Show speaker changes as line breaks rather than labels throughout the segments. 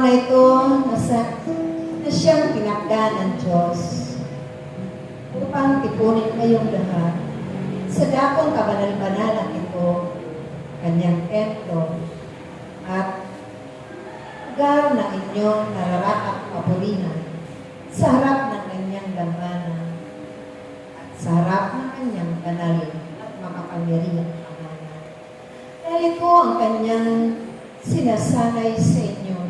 na ito na siyang pinakda ng Diyos upang tipunin kayong lahat sa dakong kabanal-banalang ito, kanyang templo, at lugar na inyong nararakang papurihan sa harap ng kanyang dambana at sa harap ng kanyang banal at makapangyarihang pangalan. Dahil ito ang kanyang sinasanay sa inyo,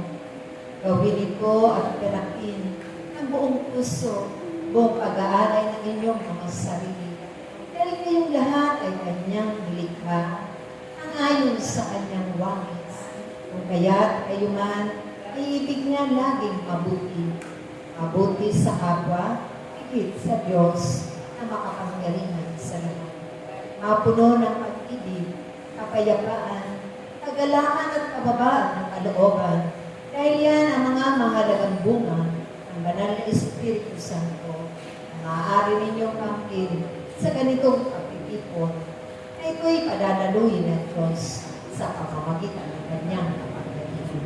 gawin ito at ganahin ng buong puso, buong pag-aalay ng inyong mga sarili. Dahil kayong lahat ay kanyang nilikha, ang ayon sa kanyang wangis. Kung kaya't kayo man, ay ibig niya laging mabuti. Mabuti sa kapwa, higit sa Diyos na makapangyarihan sa lahat. Mapuno ng pag-ibig, kapayapaan, kagalangan at kababaan ng kalooban. Dahil yan ang mga mahalagang bunga ng banal na Espiritu Santo na maaari ninyong kamtin sa ganitong pagtitipon na ito'y padadaluhin ng Diyos sa pamamagitan ng kanyang kapangyarihan.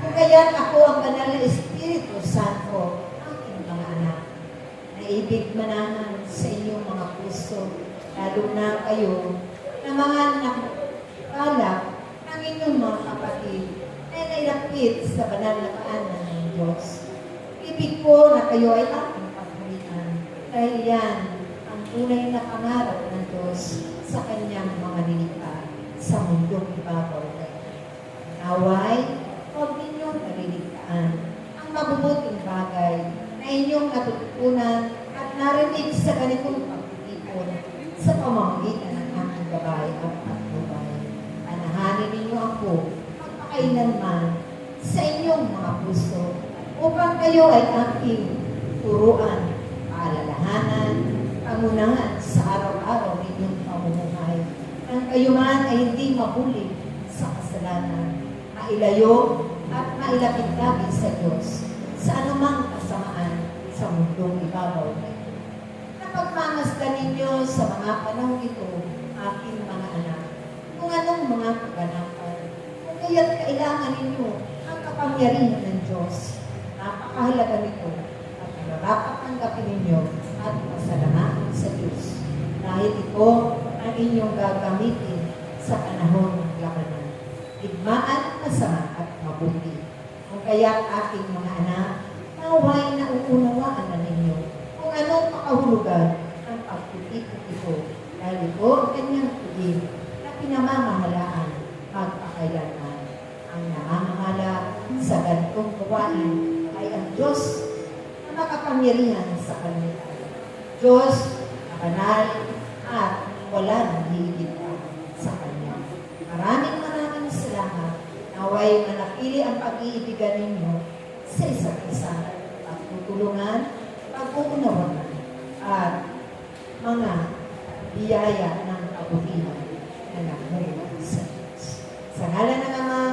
Kung kaya't ako ang banal na Espiritu Santo, aking mga anak, na ibig manahan sa inyong mga puso, lalo na kayo na mga nakapalak ng inyong mga kapatid na nailapit sa banal na paanan ng Diyos. Ibig ko na kayo ay aking paghalikan dahil yan ang tunay na pangarap ng Diyos sa kanyang mga nilikha sa mundong ibabaw na ito. Naway, huwag ninyong naliligtaan ang mabubuting bagay na inyong natutunan at narinig sa ganitong pagtitipon sa pamamagitan ng aming gabay at patnubay. Anahanin ninyo ako magpakailanman sa inyong mga puso upang kayo ay aking turuan, paalalahanan, pangunahan sa araw-araw ninyong pamumuhay. Nang kayo man ay hindi mahuli sa kasalanan, mailayo at mailapit lagi sa Diyos sa anumang kasamaan sa mundong ibabaw na ito. Napagmamasdan ninyo sa mga panahon ito, aking mga anak, kung anong mga kaganapan, kung kaya't kailangan ninyo ang kapangyarihan ng Diyos. Napakahalaga nito at nararapat tanggapin ninyo at pasalamatan sa Diyos. Dahil ito ang inyong gagamitin sa panahon ng labanan. Digmaan, masama at mabuti. Kung kaya't aking mga anak, naway na uunawaan na ninyo kung anong makahulugan ang pagtitikot ito. Dahil ito ang kanyang tugin na pinamamahalaan magpakailanman. Ang namamahala sa ganitong gawain ay ang Diyos na makapangyarihan sa kanila. Diyos na banal at wala nang higit sa Kanya. Maraming salamat. Naway manatili ang pag-iibigan ninyo sa isa't isa at tutulungan, pag-uunawanan at mga biyaya ng kabutihan na namunga sa Diyos. Sa ngalan ng Ama